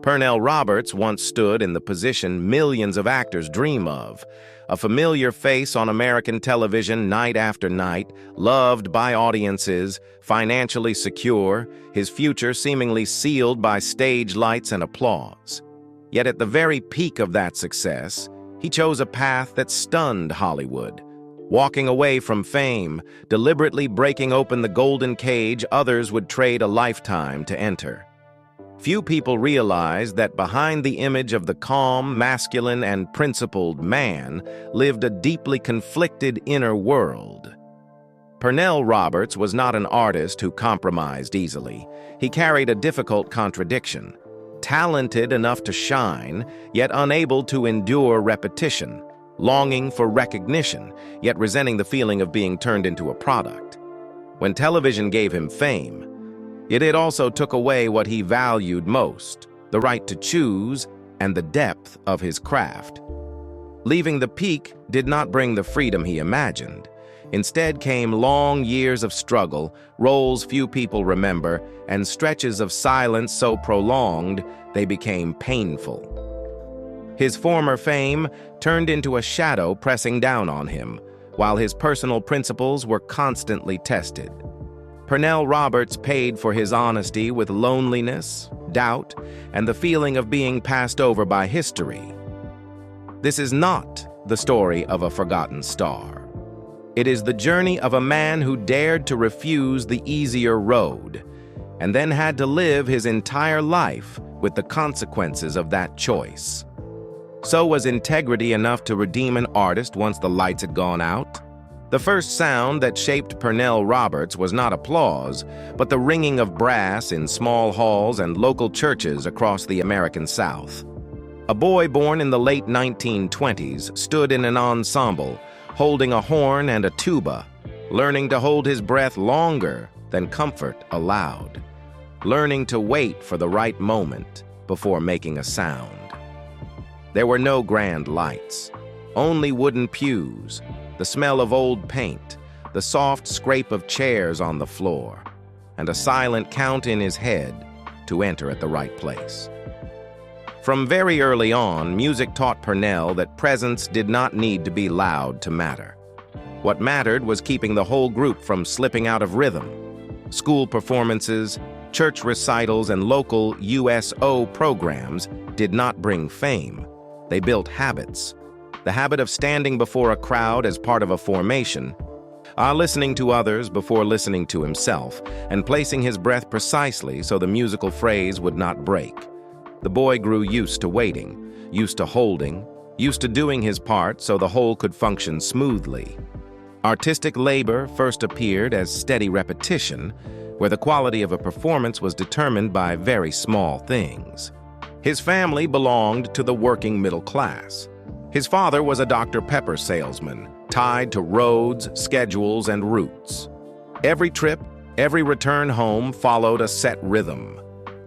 Pernell Roberts once stood in the position millions of actors dream of, a familiar face on American television night after night, loved by audiences, financially secure, his future seemingly sealed by stage lights and applause. Yet at the very peak of that success, he chose a path that stunned Hollywood. Walking away from fame, deliberately breaking open the golden cage others would trade a lifetime to enter. Few people realized that behind the image of the calm, masculine, and principled man lived a deeply conflicted inner world. Pernell Roberts was not an artist who compromised easily. He carried a difficult contradiction. Talented enough to shine, yet unable to endure repetition. Longing for recognition, yet resenting the feeling of being turned into a product. When television gave him fame, it also took away what he valued most, the right to choose and the depth of his craft. Leaving the peak did not bring the freedom he imagined. Instead came long years of struggle, roles few people remember, and stretches of silence so prolonged they became painful. His former fame turned into a shadow pressing down on him, while his personal principles were constantly tested. Pernell Roberts paid for his honesty with loneliness, doubt, and the feeling of being passed over by history. This is not the story of a forgotten star. It is the journey of a man who dared to refuse the easier road, and then had to live his entire life with the consequences of that choice. So was integrity enough to redeem an artist once the lights had gone out? The first sound that shaped Pernell Roberts was not applause, but the ringing of brass in small halls and local churches across the American South. A boy born in the late 1920s stood in an ensemble, holding a horn and a tuba, learning to hold his breath longer than comfort allowed, learning to wait for the right moment before making a sound. There were no grand lights, only wooden pews, the smell of old paint, the soft scrape of chairs on the floor, and a silent count in his head to enter at the right place. From very early on, music taught Pernell that presence did not need to be loud to matter. What mattered was keeping the whole group from slipping out of rhythm. School performances, church recitals, and local USO programs did not bring fame. They built habits. The habit of standing before a crowd as part of a formation, listening to others before listening to himself, and placing his breath precisely so the musical phrase would not break. The boy grew used to waiting, used to holding, used to doing his part so the whole could function smoothly. Artistic labor first appeared as steady repetition, where the quality of a performance was determined by very small things. His family belonged to the working middle class. His father was a Dr. Pepper salesman, tied to roads, schedules, and routes. Every trip, every return home followed a set rhythm.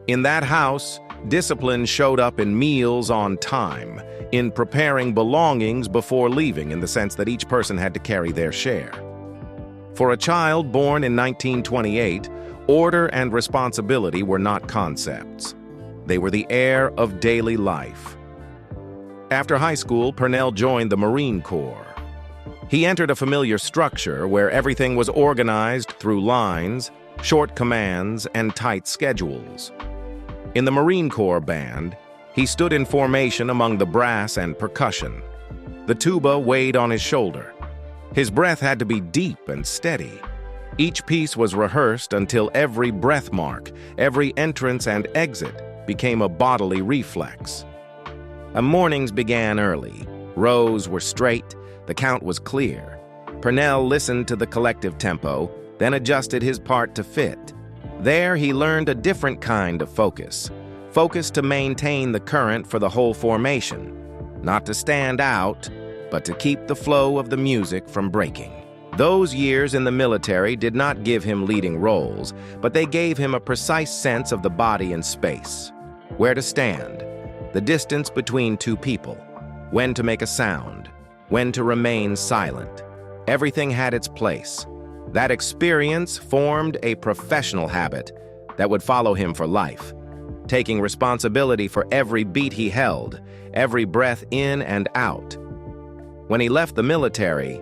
In that house, discipline showed up in meals on time, in preparing belongings before leaving, in the sense that each person had to carry their share. For a child born in 1928, order and responsibility were not concepts. They were the air of daily life. After high school, Pernell joined the Marine Corps. He entered a familiar structure where everything was organized through lines, short commands, and tight schedules. In the Marine Corps band, he stood in formation among the brass and percussion. The tuba weighed on his shoulder. His breath had to be deep and steady. Each piece was rehearsed until every breath mark, every entrance and exit became a bodily reflex. Mornings began early. Rows were straight, the count was clear. Pernell listened to the collective tempo, then adjusted his part to fit. There he learned a different kind of focus. Focus to maintain the current for the whole formation. Not to stand out, but to keep the flow of the music from breaking. Those years in the military did not give him leading roles, but they gave him a precise sense of the body and space. Where to stand, the distance between two people, when to make a sound, when to remain silent. Everything had its place. That experience formed a professional habit that would follow him for life. taking responsibility for every beat he held, every breath in and out. When he left the military,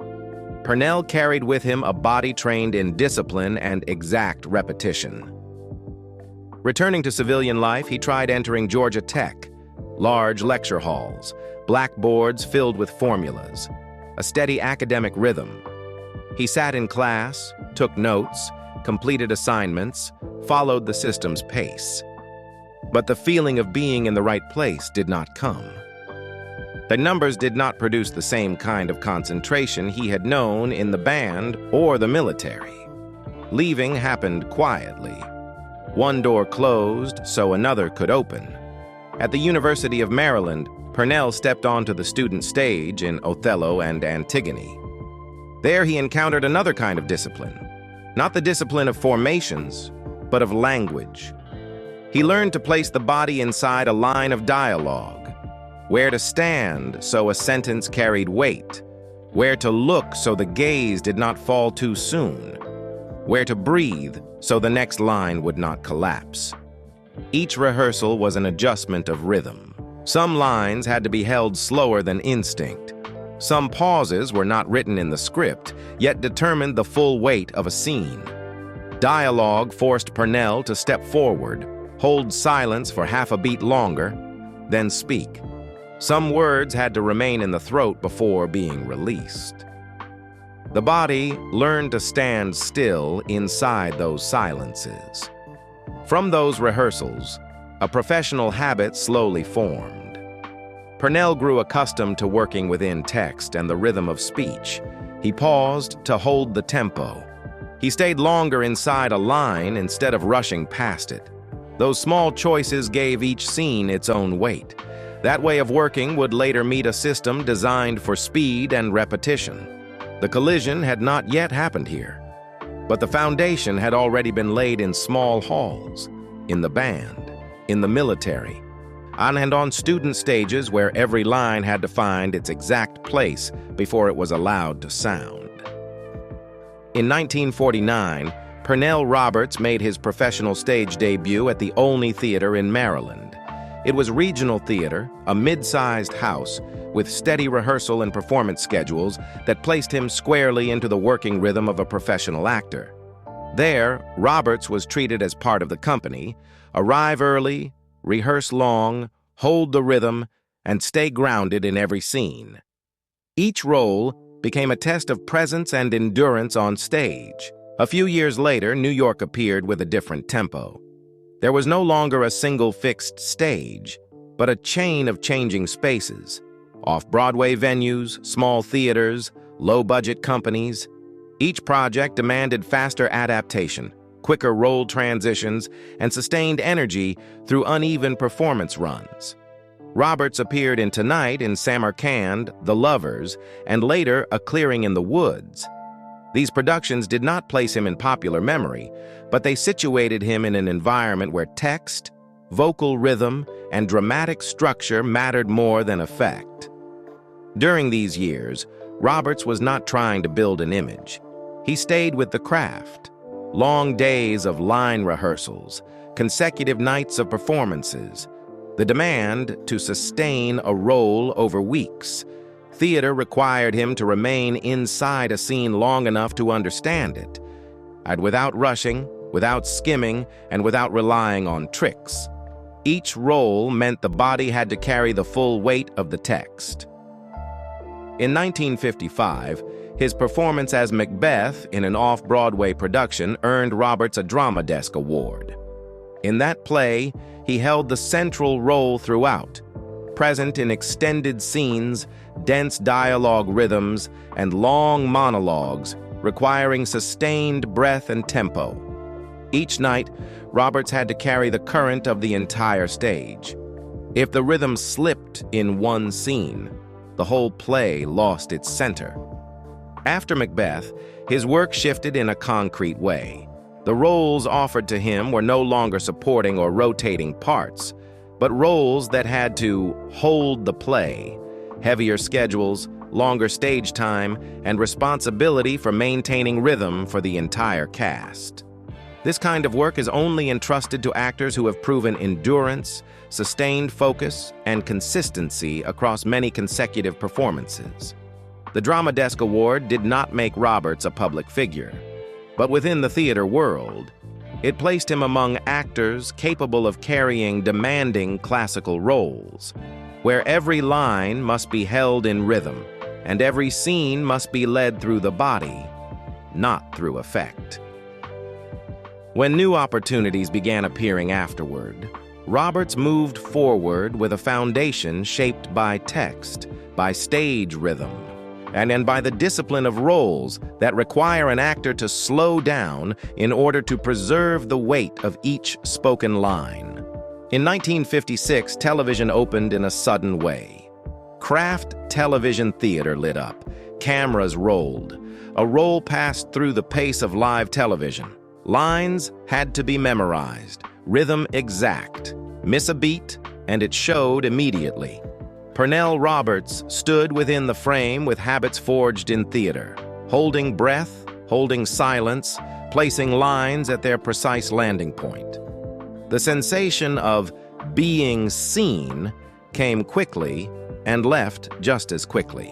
Pernell carried with him a body trained in discipline and exact repetition. Returning to civilian life, he tried entering Georgia Tech, large lecture halls, blackboards filled with formulas, a steady academic rhythm. He sat in class, took notes, completed assignments, followed the system's pace. But the feeling of being in the right place did not come. The numbers did not produce the same kind of concentration he had known in the band or the military. Leaving happened quietly. One door closed so another could open. At the University of Maryland, Pernell stepped onto the student stage in Othello and Antigone. There he encountered another kind of discipline, not the discipline of formations, but of language. He learned to place the body inside a line of dialogue, where to stand so a sentence carried weight, where to look so the gaze did not fall too soon, where to breathe so the next line would not collapse. Each rehearsal was an adjustment of rhythm. Some lines had to be held slower than instinct. Some pauses were not written in the script, yet determined the full weight of a scene. Dialogue forced Pernell to step forward, hold silence for half a beat longer, then speak. Some words had to remain in the throat before being released. The body learned to stand still inside those silences. From those rehearsals, a professional habit slowly formed. Pernell grew accustomed to working within text and the rhythm of speech. He paused to hold the tempo. He stayed longer inside a line instead of rushing past it. Those small choices gave each scene its own weight. That way of working would later meet a system designed for speed and repetition. The collision had not yet happened here, but the foundation had already been laid in small halls, in the band, in the military, and on student stages where every line had to find its exact place before it was allowed to sound. In 1949, Pernell Roberts made his professional stage debut at the Olney Theater in Maryland. It was regional theater, a mid-sized house, with steady rehearsal and performance schedules that placed him squarely into the working rhythm of a professional actor. There, Roberts was treated as part of the company, arrive early, rehearse long, hold the rhythm, and stay grounded in every scene. Each role became a test of presence and endurance on stage. A few years later, New York appeared with a different tempo. There was no longer a single fixed stage, but a chain of changing spaces. Off-Broadway venues, small theaters, low-budget companies. Each project demanded faster adaptation, quicker role transitions, and sustained energy through uneven performance runs. Roberts appeared in Tonight in Samarkand, The Lovers, and later A Clearing in the Woods. These productions did not place him in popular memory, but they situated him in an environment where text, vocal rhythm, and dramatic structure mattered more than effect. During these years, Roberts was not trying to build an image. He stayed with the craft. Long days of line rehearsals, consecutive nights of performances, the demand to sustain a role over weeks. Theater required him to remain inside a scene long enough to understand it, and without rushing, without skimming, and without relying on tricks. Each role meant the body had to carry the full weight of the text. In 1955, his performance as Macbeth in an off-Broadway production earned Roberts a Drama Desk Award. In that play, he held the central role throughout, present in extended scenes, dense dialogue rhythms, and long monologues requiring sustained breath and tempo. Each night, Roberts had to carry the current of the entire stage. If the rhythm slipped in one scene, the whole play lost its center. After Macbeth, his work shifted in a concrete way. The roles offered to him were no longer supporting or rotating parts, but roles that had to hold the play, heavier schedules, longer stage time, and responsibility for maintaining rhythm for the entire cast. This kind of work is only entrusted to actors who have proven endurance, sustained focus, and consistency across many consecutive performances. The Drama Desk Award did not make Roberts a public figure, but within the theater world, it placed him among actors capable of carrying demanding classical roles, where every line must be held in rhythm, and every scene must be led through the body, not through effect. When new opportunities began appearing afterward, Roberts moved forward with a foundation shaped by text, by stage rhythm, and by the discipline of roles that require an actor to slow down in order to preserve the weight of each spoken line. In 1956, television opened in a sudden way. Craft television theater lit up, cameras rolled, a role passed through the pace of live television. Lines had to be memorized, rhythm exact. Miss a beat, and it showed immediately. Pernell Roberts stood within the frame with habits forged in theater, holding breath, holding silence, placing lines at their precise landing point. The sensation of being seen came quickly and left just as quickly.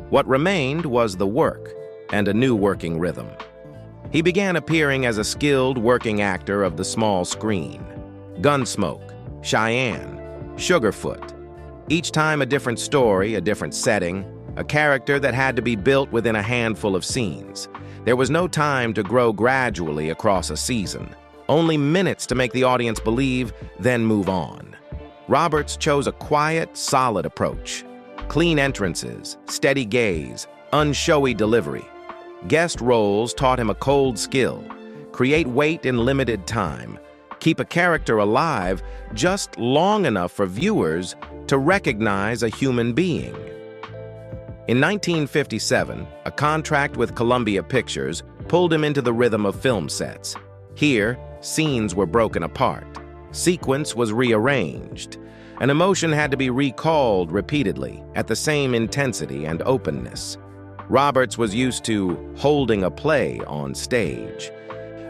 What remained was the work and a new working rhythm. He began appearing as a skilled working actor of the small screen. Gunsmoke, Cheyenne, Sugarfoot. Each time a different story, a different setting, a character that had to be built within a handful of scenes. There was no time to grow gradually across a season. Only minutes to make the audience believe, then move on. Roberts chose a quiet, solid approach. Clean entrances, steady gaze, unshowy delivery. Guest roles taught him a cold skill. Create weight in limited time. Keep a character alive just long enough for viewers to recognize a human being. In 1957, a contract with Columbia Pictures pulled him into the rhythm of film sets. Here, scenes were broken apart. Sequence was rearranged. An emotion had to be recalled repeatedly at the same intensity and openness. Roberts was used to holding a play on stage,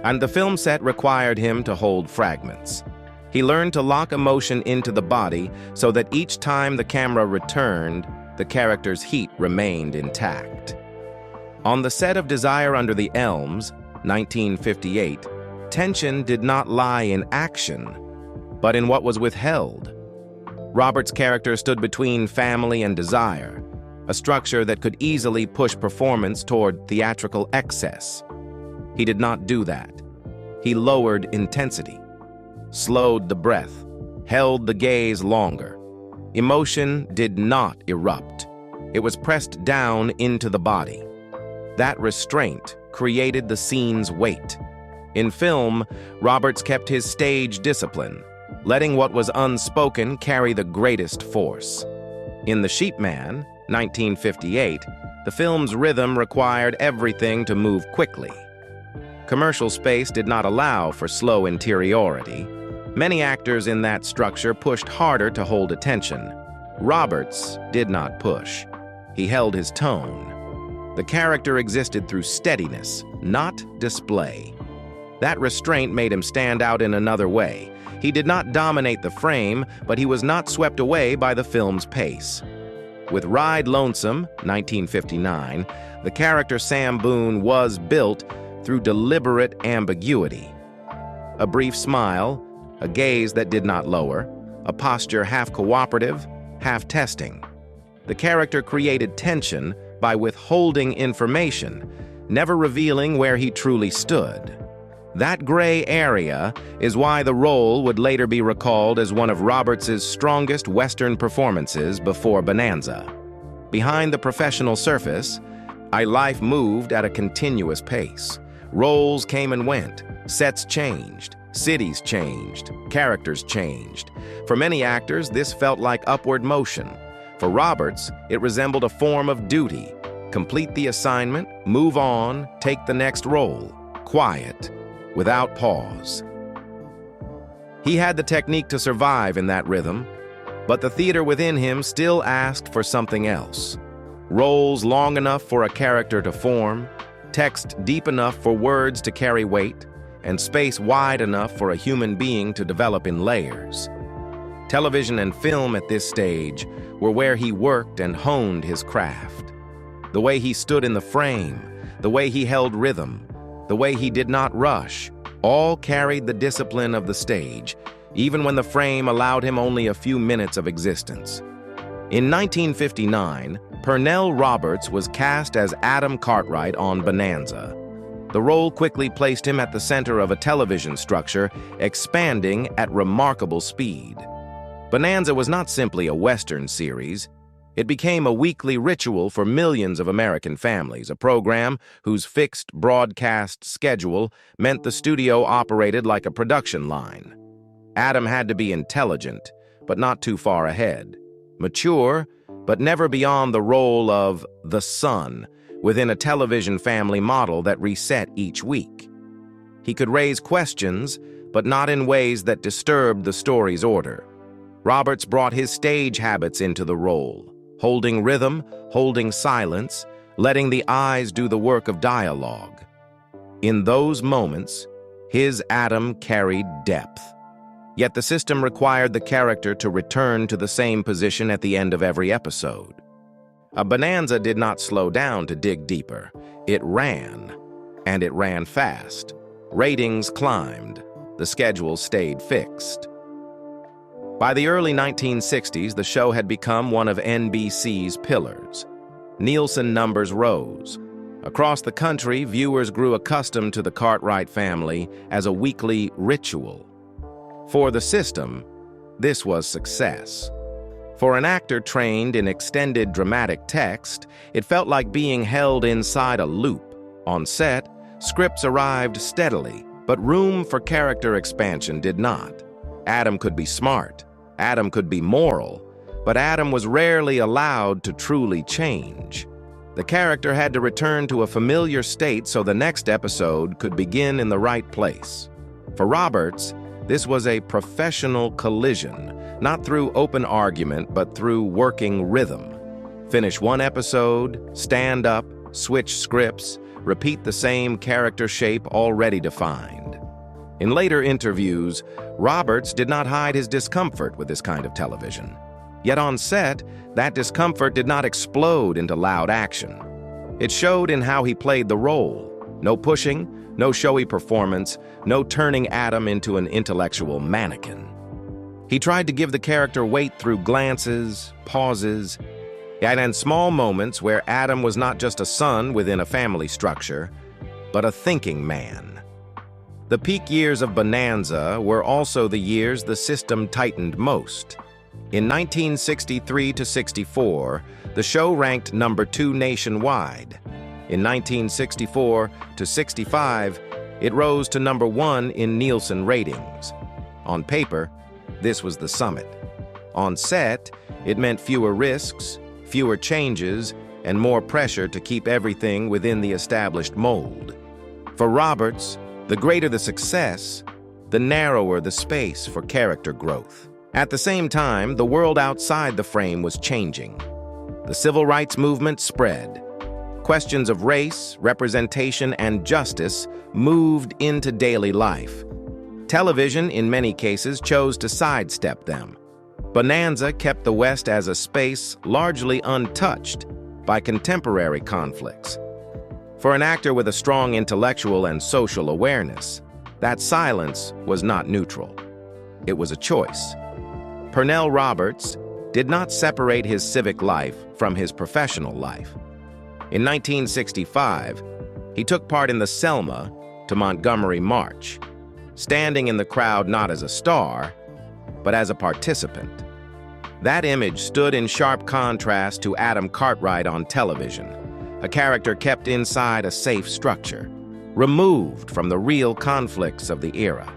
and the film set required him to hold fragments. He learned to lock emotion into the body so that each time the camera returned, the character's heat remained intact. On the set of Desire Under the Elms, 1958, tension did not lie in action, but in what was withheld. Roberts' character stood between family and desire, a structure that could easily push performance toward theatrical excess. He did not do that. He lowered intensity, slowed the breath, held the gaze longer. Emotion did not erupt. It was pressed down into the body. That restraint created the scene's weight. In film, Roberts kept his stage discipline, letting what was unspoken carry the greatest force. In The Sheepman, 1958, the film's rhythm required everything to move quickly. Commercial space did not allow for slow interiority. Many actors in that structure pushed harder to hold attention. Roberts did not push. He held his tone. The character existed through steadiness, not display. That restraint made him stand out in another way. He did not dominate the frame, but he was not swept away by the film's pace. With Ride Lonesome, 1959, the character Sam Boone was built through deliberate ambiguity. A brief smile, a gaze that did not lower, a posture half cooperative, half testing. The character created tension by withholding information, never revealing where he truly stood. That gray area is why the role would later be recalled as one of Roberts' strongest Western performances before Bonanza. Behind the professional surface, life moved at a continuous pace. Roles came and went, sets changed, cities changed, characters changed. For many actors, this felt like upward motion. For Roberts, it resembled a form of duty. Complete the assignment, move on, take the next role. Quiet, without pause. He had the technique to survive in that rhythm, but the theater within him still asked for something else. Roles long enough for a character to form, text deep enough for words to carry weight, and space wide enough for a human being to develop in layers. Television and film at this stage were where he worked and honed his craft. The way he stood in the frame, the way he held rhythm, the way he did not rush, all carried the discipline of the stage, even when the frame allowed him only a few minutes of existence. In 1959, Pernell Roberts was cast as Adam Cartwright on Bonanza. The role quickly placed him at the center of a television structure, expanding at remarkable speed. Bonanza was not simply a Western series. It became a weekly ritual for millions of American families, a program whose fixed broadcast schedule meant the studio operated like a production line. Adam had to be intelligent, but not too far ahead. Mature, but never beyond the role of the son within a television family model that reset each week. He could raise questions, but not in ways that disturbed the story's order. Roberts brought his stage habits into the role, holding rhythm, holding silence, letting the eyes do the work of dialogue. In those moments, his Adam carried depth. Yet the system required the character to return to the same position at the end of every episode. A Bonanza did not slow down to dig deeper. It ran, and it ran fast. Ratings climbed. The schedule stayed fixed. By the early 1960s, the show had become one of NBC's pillars. Nielsen numbers rose. Across the country, viewers grew accustomed to the Cartwright family as a weekly ritual. For the system, this was success. For an actor trained in extended dramatic text, it felt like being held inside a loop. On set, scripts arrived steadily, but room for character expansion did not. Adam could be smart, Adam could be moral, but Adam was rarely allowed to truly change. The character had to return to a familiar state so the next episode could begin in the right place. For Roberts, this was a professional collision, not through open argument, but through working rhythm. Finish one episode, stand up, switch scripts, repeat the same character shape already defined. In later interviews, Roberts did not hide his discomfort with this kind of television. Yet on set, that discomfort did not explode into loud action. It showed in how he played the role. No pushing, no showy performance, no turning Adam into an intellectual mannequin. He tried to give the character weight through glances, pauses, and in small moments where Adam was not just a son within a family structure, but a thinking man. The peak years of Bonanza were also the years the system tightened most. In 1963 to 64, the show ranked number 2 nationwide. In 1964 to 65, it rose to number 1 in Nielsen ratings. On paper, this was the summit. On set, it meant fewer risks, fewer changes, and more pressure to keep everything within the established mold. For Roberts, the greater the success, the narrower the space for character growth. At the same time, the world outside the frame was changing. The civil rights movement spread. Questions of race, representation, and justice moved into daily life. Television, in many cases, chose to sidestep them. Bonanza kept the West as a space largely untouched by contemporary conflicts. For an actor with a strong intellectual and social awareness, that silence was not neutral. It was a choice. Pernell Roberts did not separate his civic life from his professional life. In 1965, he took part in the Selma to Montgomery March, standing in the crowd not as a star, but as a participant. That image stood in sharp contrast to Adam Cartwright on television, a character kept inside a safe structure, removed from the real conflicts of the era.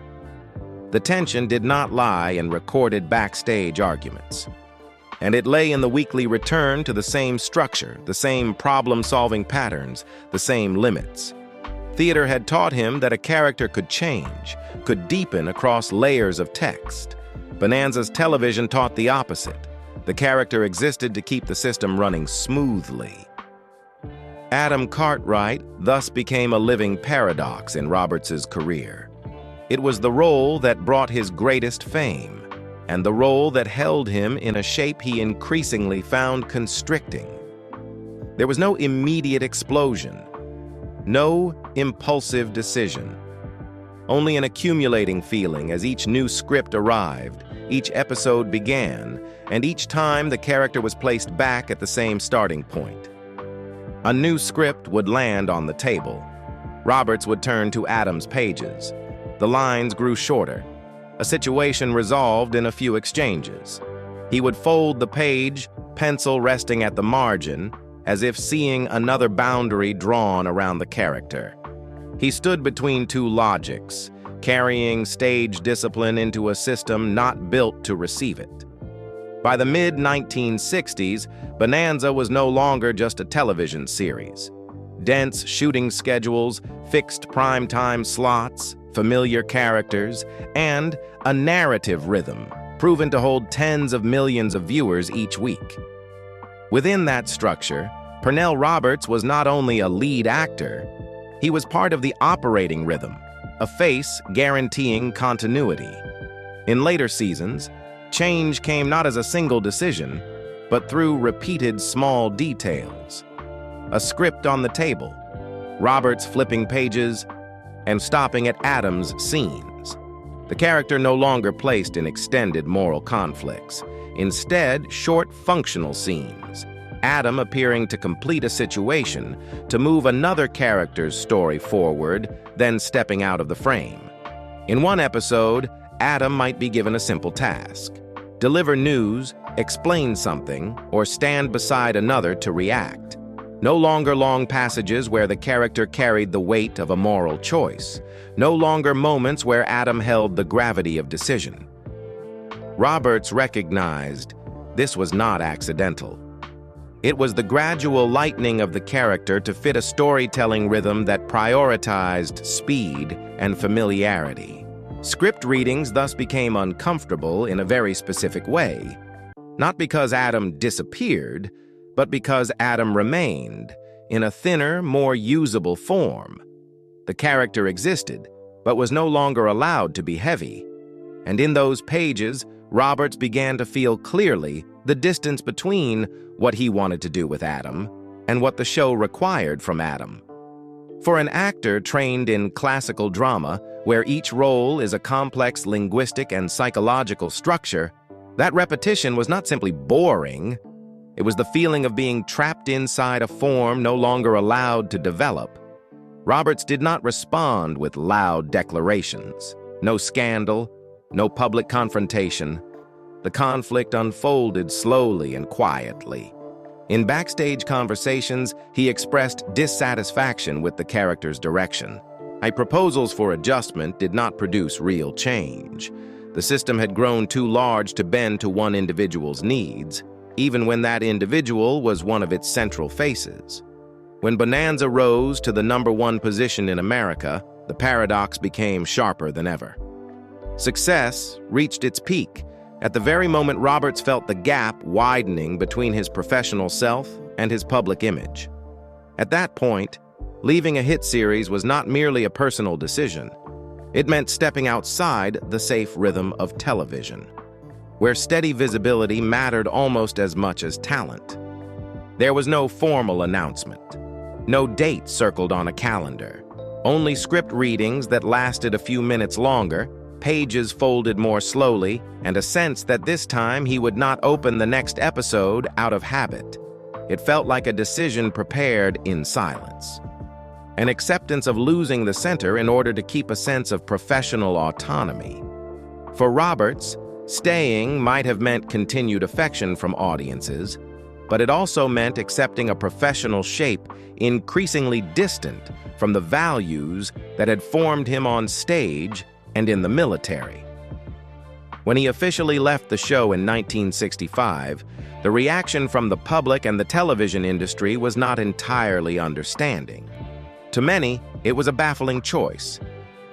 The tension did not lie in recorded backstage arguments, and it lay in the weekly return to the same structure, the same problem-solving patterns, the same limits. Theater had taught him that a character could change, could deepen across layers of text. Bonanza's television taught the opposite. The character existed to keep the system running smoothly. Adam Cartwright thus became a living paradox in Roberts's career. It was the role that brought his greatest fame, and the role that held him in a shape he increasingly found constricting. There was no immediate explosion, no impulsive decision, only an accumulating feeling as each new script arrived, each episode began, and each time the character was placed back at the same starting point. A new script would land on the table. Roberts would turn to Adam's pages. The lines grew shorter. A situation resolved in a few exchanges. He would fold the page, pencil resting at the margin, as if seeing another boundary drawn around the character. He stood between two logics, carrying stage discipline into a system not built to receive it. By the mid-1960s, Bonanza was no longer just a television series. Dense shooting schedules, fixed primetime slots, familiar characters, and a narrative rhythm proven to hold tens of millions of viewers each week. Within that structure, Pernell Roberts was not only a lead actor, he was part of the operating rhythm, a face guaranteeing continuity. In later seasons, change came not as a single decision, but through repeated small details. A script on the table, Roberts flipping pages, and stopping at Adam's scenes. The character no longer placed in extended moral conflicts, instead short functional scenes, Adam appearing to complete a situation, to move another character's story forward, then stepping out of the frame. In one episode, Adam might be given a simple task: deliver news, explain something, or stand beside another to react. No longer long passages where the character carried the weight of a moral choice. No longer moments where Adam held the gravity of decision. Roberts recognized this was not accidental. It was the gradual lightening of the character to fit a storytelling rhythm that prioritized speed and familiarity. Script readings thus became uncomfortable in a very specific way, not because Adam disappeared, but because Adam remained in a thinner, more usable form. The character existed, but was no longer allowed to be heavy. And in those pages, Roberts began to feel clearly the distance between what he wanted to do with Adam and what the show required from Adam. For an actor trained in classical drama, where each role is a complex linguistic and psychological structure, that repetition was not simply boring. It was the feeling of being trapped inside a form no longer allowed to develop. Roberts did not respond with loud declarations. No scandal, no public confrontation. The conflict unfolded slowly and quietly. In backstage conversations, he expressed dissatisfaction with the character's direction. Proposals for adjustment did not produce real change. The system had grown too large to bend to one individual's needs, even when that individual was one of its central faces. When Bonanza rose to the #1 position in America, the paradox became sharper than ever. Success reached its peak at the very moment Roberts felt the gap widening between his professional self and his public image. At that point, leaving a hit series was not merely a personal decision. It meant stepping outside the safe rhythm of television, where steady visibility mattered almost as much as talent. There was no formal announcement, no date circled on a calendar, only script readings that lasted a few minutes longer, pages folded more slowly, and a sense that this time he would not open the next episode out of habit. It felt like a decision prepared in silence. An acceptance of losing the center in order to keep a sense of professional autonomy. For Roberts, staying might have meant continued affection from audiences, but it also meant accepting a professional shape increasingly distant from the values that had formed him on stage and in the military. When he officially left the show in 1965, the reaction from the public and the television industry was not entirely understanding. To many, it was a baffling choice.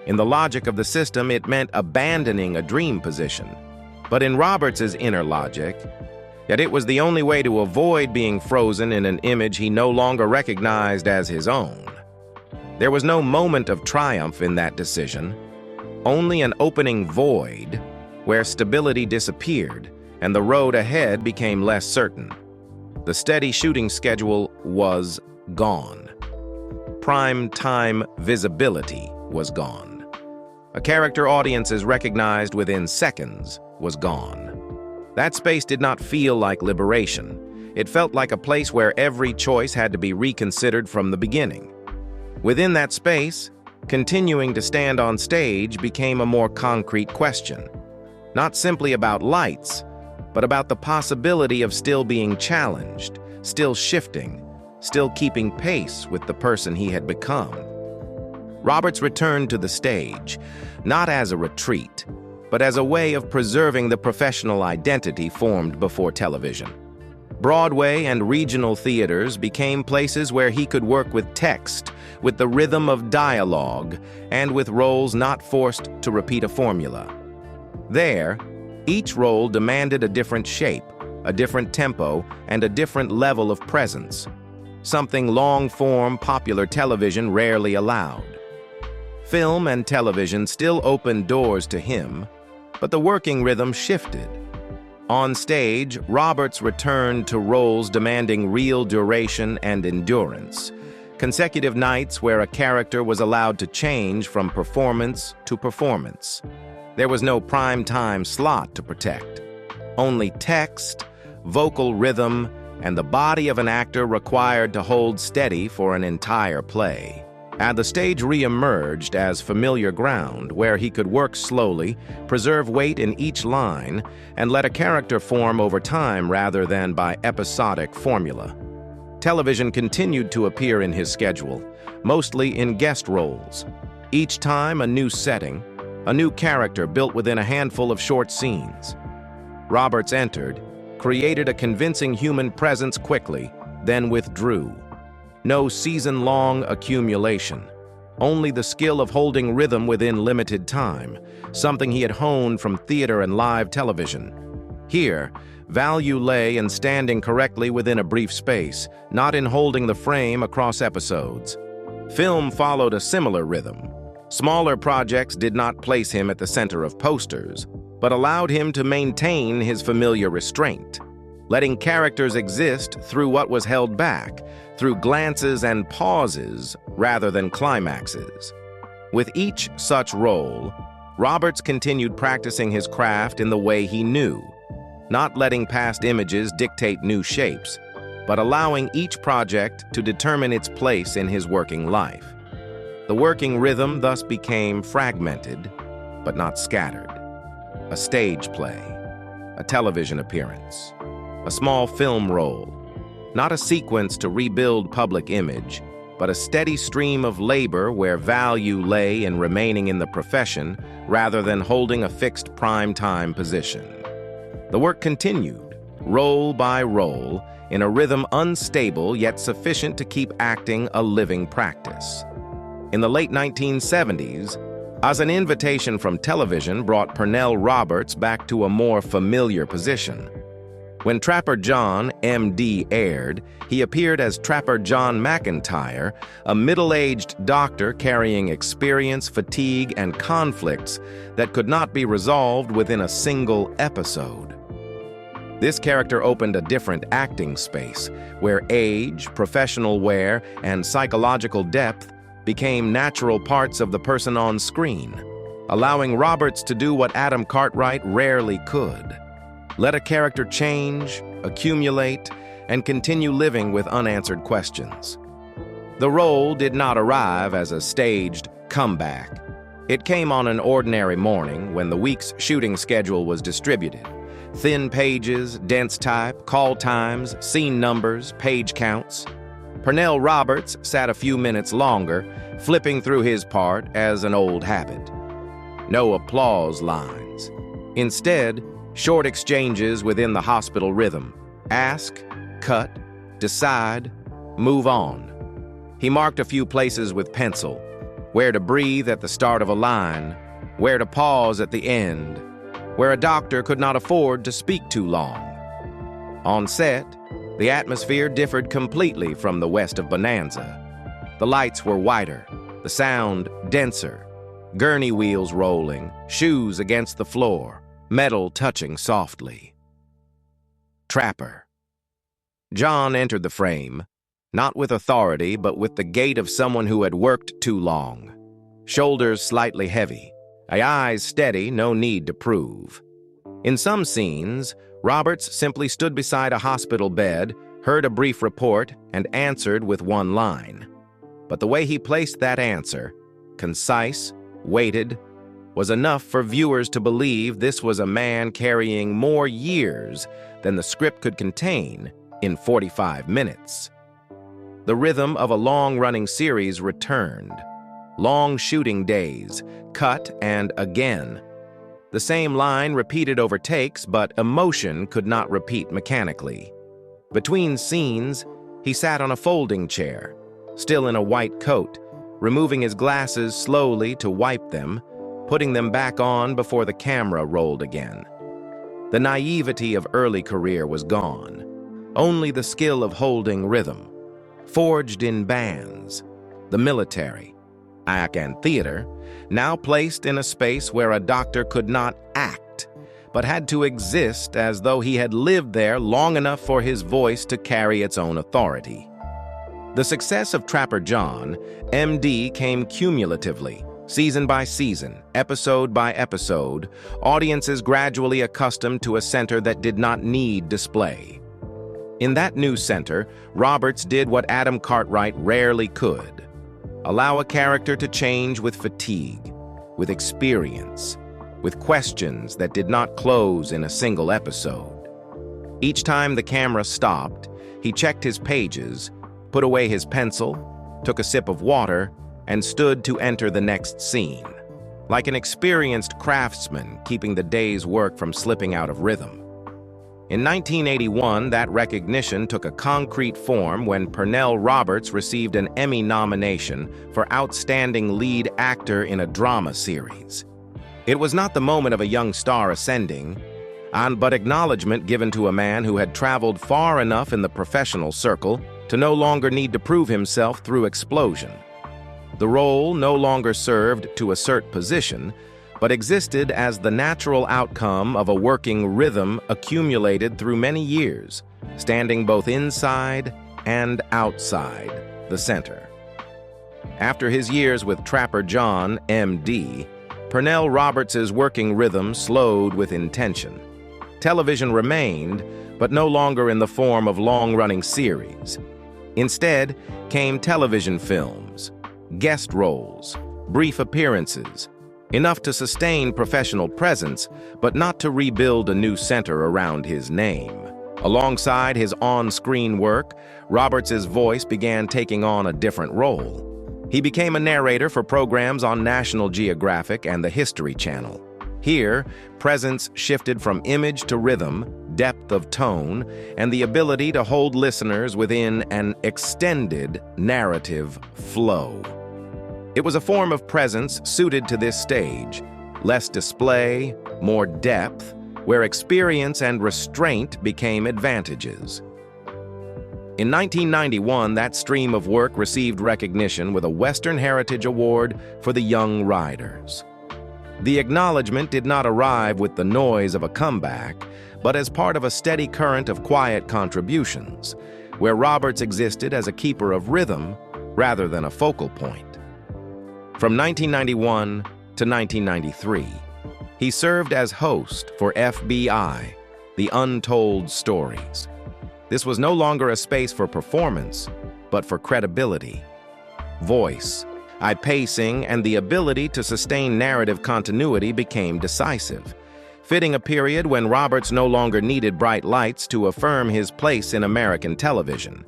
In the logic of the system, it meant abandoning a dream position. But in Roberts's inner logic, that it was the only way to avoid being frozen in an image he no longer recognized as his own. There was no moment of triumph in that decision, only an opening void where stability disappeared and the road ahead became less certain. The steady shooting schedule was gone. Prime time visibility was gone. A character audiences recognized within seconds was gone. That space did not feel like liberation. It felt like a place where every choice had to be reconsidered from the beginning. Within that space, continuing to stand on stage became a more concrete question. Not simply about lights, but about the possibility of still being challenged, still shifting, still keeping pace with the person he had become. Roberts returned to the stage, not as a retreat, but as a way of preserving the professional identity formed before television. Broadway and regional theaters became places where he could work with text, with the rhythm of dialogue, and with roles not forced to repeat a formula. There, each role demanded a different shape, a different tempo, and a different level of presence, something long-form popular television rarely allowed. Film and television still opened doors to him, but the working rhythm shifted. On stage, Roberts returned to roles demanding real duration and endurance, consecutive nights where a character was allowed to change from performance to performance. There was no prime-time slot to protect. Only text, vocal rhythm, and the body of an actor required to hold steady for an entire play. And the stage re-emerged as familiar ground where he could work slowly, preserve weight in each line, and let a character form over time rather than by episodic formula. Television continued to appear in his schedule, mostly in guest roles. Each time a new setting, a new character built within a handful of short scenes. Roberts entered, created a convincing human presence quickly, then withdrew. No season-long accumulation, only the skill of holding rhythm within limited time, something he had honed from theater and live television. Here, value lay in standing correctly within a brief space, not in holding the frame across episodes. Film followed a similar rhythm. Smaller projects did not place him at the center of posters, but allowed him to maintain his familiar restraint, letting characters exist through what was held back, through glances and pauses rather than climaxes. With each such role, Roberts continued practicing his craft in the way he knew, not letting past images dictate new shapes, but allowing each project to determine its place in his working life. The working rhythm thus became fragmented, but not scattered. A stage play, a television appearance, a small film role, not a sequence to rebuild public image, but a steady stream of labor where value lay in remaining in the profession rather than holding a fixed prime-time position. The work continued, role by role, in a rhythm unstable yet sufficient to keep acting a living practice. In the late 1970s, as an invitation from television brought Pernell Roberts back to a more familiar position. When Trapper John, M.D. aired, he appeared as Trapper John McIntyre, a middle-aged doctor carrying experience, fatigue, and conflicts that could not be resolved within a single episode. This character opened a different acting space, where age, professional wear, and psychological depth became natural parts of the person on screen, allowing Roberts to do what Adam Cartwright rarely could. Let a character change, accumulate, and continue living with unanswered questions. The role did not arrive as a staged comeback. It came on an ordinary morning when the week's shooting schedule was distributed. Thin pages, dense type, call times, scene numbers, page counts. Pernell Roberts sat a few minutes longer, flipping through his part as an old habit. No applause lines. Instead, short exchanges within the hospital rhythm. Ask, cut, decide, move on. He marked a few places with pencil, where to breathe at the start of a line, where to pause at the end, where a doctor could not afford to speak too long. On set, the atmosphere differed completely from the west of Bonanza. The lights were whiter, the sound denser, Gurney wheels rolling, shoes against the floor, metal touching softly. Trapper. John entered the frame, not with authority, but with the gait of someone who had worked too long. Shoulders slightly heavy, eyes steady, no need to prove. In some scenes, Roberts simply stood beside a hospital bed, heard a brief report, and answered with one line. But the way he placed that answer, concise, weighted, was enough for viewers to believe this was a man carrying more years than the script could contain in 45 minutes. The rhythm of a long-running series returned. Long shooting days, cut and again. The same line repeated over takes, but emotion could not repeat mechanically. Between scenes, he sat on a folding chair, still in a white coat, removing his glasses slowly to wipe them, putting them back on before the camera rolled again. The naivety of early career was gone. Only the skill of holding rhythm. Forged in bands, the military, act and theater, now placed in a space where a doctor could not act, but had to exist as though he had lived there long enough for his voice to carry its own authority. The success of Trapper John, M.D., came cumulatively, season by season, episode by episode, audiences gradually accustomed to a center that did not need display. In that new center, Roberts did what Adam Cartwright rarely could: allow a character to change with fatigue, with experience, with questions that did not close in a single episode. Each time the camera stopped, he checked his pages, put away his pencil, took a sip of water, and stood to enter the next scene, like an experienced craftsman keeping the day's work from slipping out of rhythm. In 1981, that recognition took a concrete form when Pernell Roberts received an Emmy nomination for Outstanding Lead Actor in a Drama Series. It was not the moment of a young star ascending, but acknowledgement given to a man who had traveled far enough in the professional circle to no longer need to prove himself through explosion. The role no longer served to assert position, but existed as the natural outcome of a working rhythm accumulated through many years, standing both inside and outside the center. After his years with Trapper John, M.D., Pernell Roberts' working rhythm slowed with intention. Television remained, but no longer in the form of long-running series. Instead came television films, guest roles, brief appearances, enough to sustain professional presence, but not to rebuild a new center around his name. Alongside his on-screen work, Roberts' voice began taking on a different role. He became a narrator for programs on National Geographic and the History Channel. Here, presence shifted from image to rhythm, depth of tone, and the ability to hold listeners within an extended narrative flow. It was a form of presence suited to this stage, less display, more depth, where experience and restraint became advantages. In 1991, that stream of work received recognition with a Western Heritage Award for the Young Riders. The acknowledgement did not arrive with the noise of a comeback, but as part of a steady current of quiet contributions, where Roberts existed as a keeper of rhythm rather than a focal point. From 1991 to 1993, he served as host for FBI, The Untold Stories. This was no longer a space for performance, but for credibility, voice, pacing, and the ability to sustain narrative continuity became decisive, fitting a period when Roberts no longer needed bright lights to affirm his place in American television.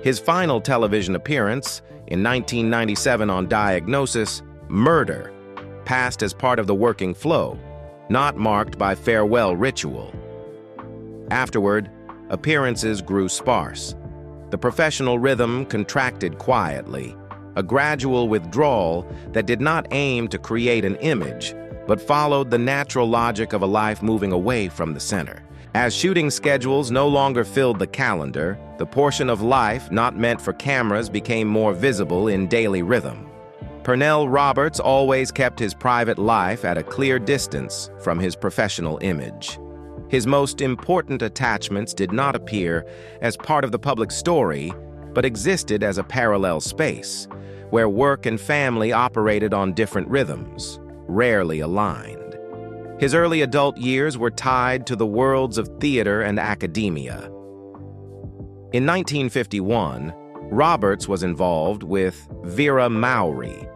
His final television appearance, in 1997 on Diagnosis, Murder, passed as part of the working flow, not marked by farewell ritual. Afterward, appearances grew sparse. The professional rhythm contracted quietly, a gradual withdrawal that did not aim to create an image, but followed the natural logic of a life moving away from the center. As shooting schedules no longer filled the calendar, the portion of life not meant for cameras became more visible in daily rhythm. Pernell Roberts always kept his private life at a clear distance from his professional image. His most important attachments did not appear as part of the public story, but existed as a parallel space, where work and family operated on different rhythms, rarely aligned. His early adult years were tied to the worlds of theater and academia. In 1951, Roberts was involved with Vera Mowry,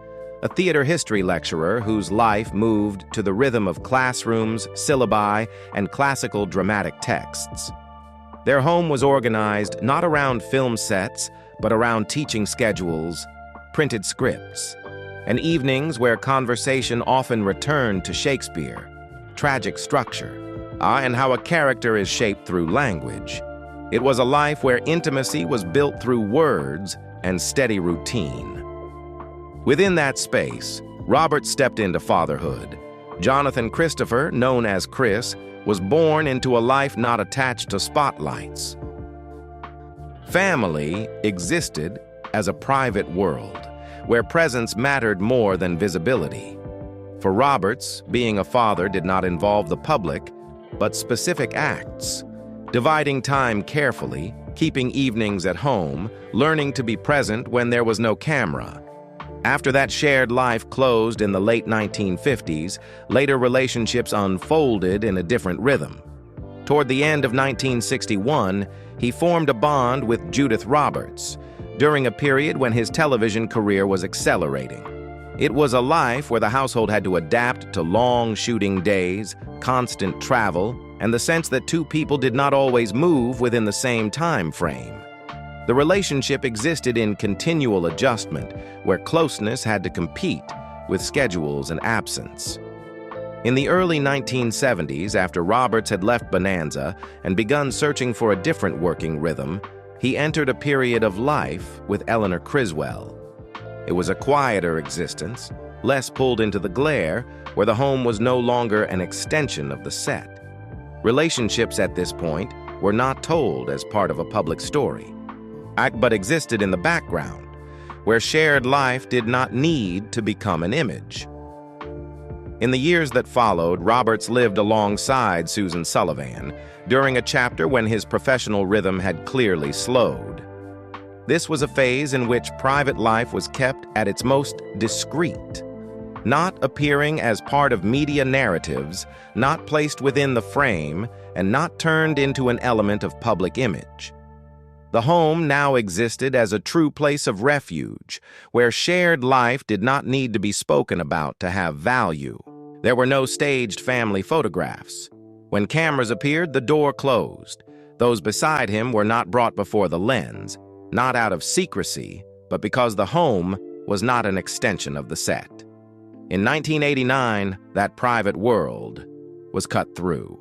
a theater history lecturer whose life moved to the rhythm of classrooms, syllabi, and classical dramatic texts. Their home was organized not around film sets, but around teaching schedules, printed scripts, and evenings where conversation often returned to Shakespeare, tragic structure, and how a character is shaped through language. It was a life where intimacy was built through words and steady routine. Within that space, Roberts stepped into fatherhood. Jonathan Christopher, known as Chris, was born into a life not attached to spotlights. Family existed as a private world, where presence mattered more than visibility. For Roberts, being a father did not involve the public, but specific acts, dividing time carefully, keeping evenings at home, learning to be present when there was no camera. After that shared life closed in the late 1950s, later relationships unfolded in a different rhythm. Toward the end of 1961, he formed a bond with Judith Roberts, during a period when his television career was accelerating. It was a life where the household had to adapt to long shooting days, constant travel, and the sense that two people did not always move within the same time frame. The relationship existed in continual adjustment, where closeness had to compete with schedules and absence. In the early 1970s, after Roberts had left Bonanza and begun searching for a different working rhythm, he entered a period of life with Eleanor Criswell. It was a quieter existence, less pulled into the glare, where the home was no longer an extension of the set. Relationships at this point were not told as part of a public story, but existed in the background, where shared life did not need to become an image. In the years that followed, Roberts lived alongside Susan Sullivan during a chapter when his professional rhythm had clearly slowed. This was a phase in which private life was kept at its most discreet, not appearing as part of media narratives, not placed within the frame, and not turned into an element of public image. The home now existed as a true place of refuge, where shared life did not need to be spoken about to have value. There were no staged family photographs. When cameras appeared, the door closed. Those beside him were not brought before the lens, not out of secrecy, but because the home was not an extension of the set. In 1989, that private world was cut through.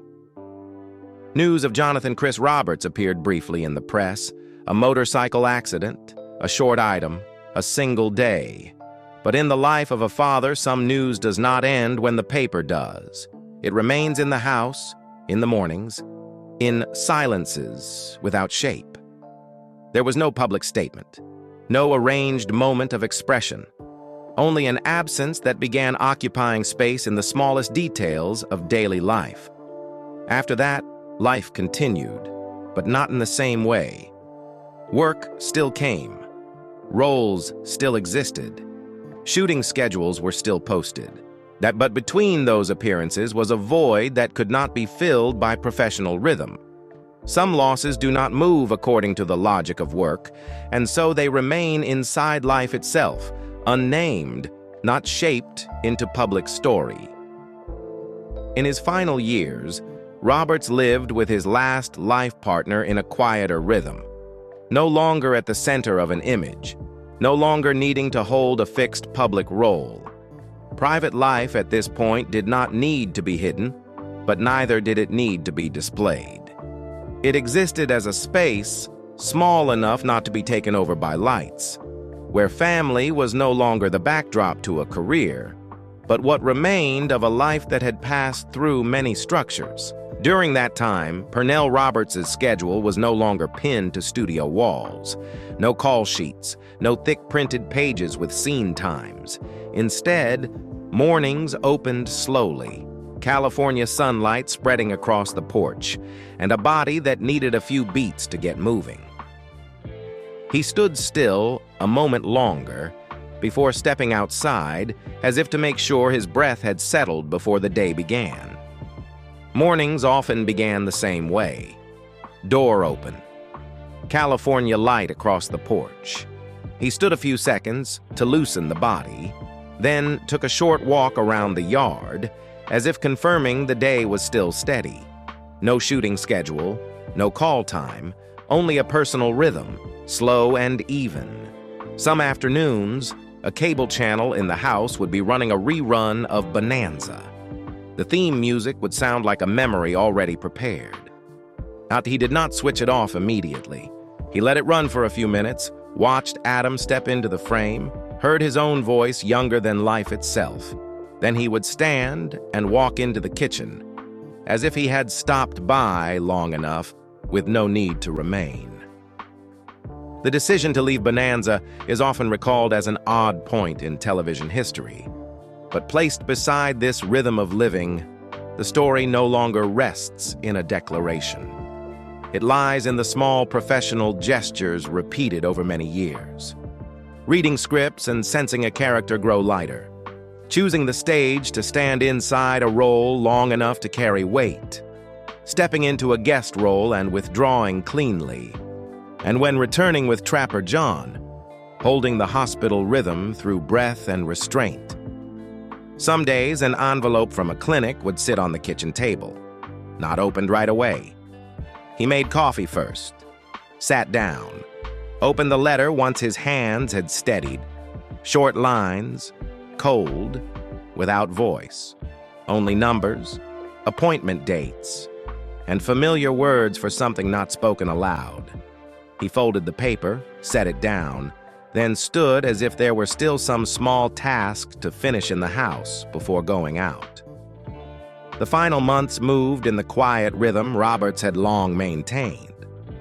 News of Jonathan Chris Roberts appeared briefly in the press, a motorcycle accident, a short item, a single day. But in the life of a father, some news does not end when the paper does. It remains in the house, in the mornings, in silences without shape. There was no public statement, no arranged moment of expression, only an absence that began occupying space in the smallest details of daily life. After that, life continued, but not in the same way. Work still came. Roles still existed. Shooting schedules were still posted. But between those appearances was a void that could not be filled by professional rhythm. Some losses do not move according to the logic of work, and so they remain inside life itself, unnamed, not shaped into public story. In his final years, Roberts lived with his last life partner in a quieter rhythm, no longer at the center of an image, no longer needing to hold a fixed public role. Private life at this point did not need to be hidden, but neither did it need to be displayed. It existed as a space small enough not to be taken over by lights, where family was no longer the backdrop to a career, but what remained of a life that had passed through many structures. During that time, Pernell Roberts' schedule was no longer pinned to studio walls. No call sheets, no thick printed pages with scene times. Instead, mornings opened slowly, California sunlight spreading across the porch, and a body that needed a few beats to get moving. He stood still a moment longer before stepping outside, as if to make sure his breath had settled before the day began. Mornings often began the same way. Door open. California light across the porch. He stood a few seconds to loosen the body, then took a short walk around the yard, as if confirming the day was still steady. No shooting schedule, no call time, only a personal rhythm, slow and even. Some afternoons, a cable channel in the house would be running a rerun of Bonanza. The theme music would sound like a memory already prepared. He did not switch it off immediately. He let it run for a few minutes, watched Adam step into the frame, heard his own voice younger than life itself. Then he would stand and walk into the kitchen, as if he had stopped by long enough with no need to remain. The decision to leave Bonanza is often recalled as an odd point in television history. But placed beside this rhythm of living, the story no longer rests in a declaration. It lies in the small professional gestures repeated over many years. Reading scripts and sensing a character grow lighter. Choosing the stage to stand inside a role long enough to carry weight. Stepping into a guest role and withdrawing cleanly. And when returning with Trapper John, holding the hospital rhythm through breath and restraint. Some days, an envelope from a clinic would sit on the kitchen table, not opened right away. He made coffee first, sat down, opened the letter once his hands had steadied. Short lines, cold, without voice, only numbers, appointment dates, and familiar words for something not spoken aloud. He folded the paper, set it down, then stood as if there were still some small task to finish in the house before going out. The final months moved in the quiet rhythm Roberts had long maintained.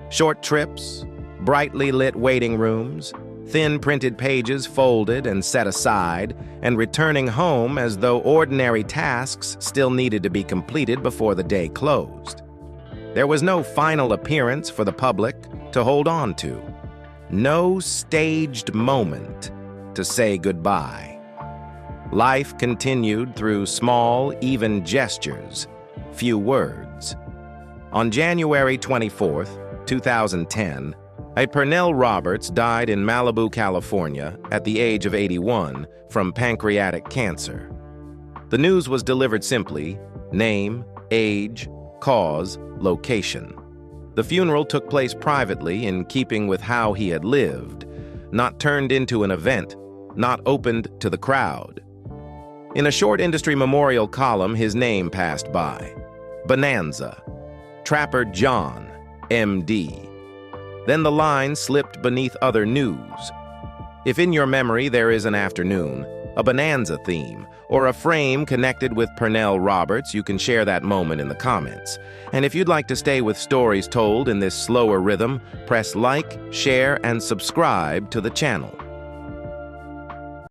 Short trips, brightly lit waiting rooms, thin printed pages folded and set aside, and returning home as though ordinary tasks still needed to be completed before the day closed. There was no final appearance for the public to hold on to. No staged moment to say goodbye. Life continued through small, even gestures, few words. On January 24th, 2010, Pernell Roberts died in Malibu, California, at the age of 81 from pancreatic cancer. The news was delivered simply: name, age, cause, location. The funeral took place privately in keeping with how he had lived, not turned into an event, not opened to the crowd. In a short industry memorial column, his name passed by. Bonanza. Trapper John, M.D. Then the line slipped beneath other news. If in your memory there is an afternoon, a Bonanza theme, or a frame connected with Pernell Roberts, you can share that moment in the comments. And if you'd like to stay with stories told in this slower rhythm, press like, share, and subscribe to the channel.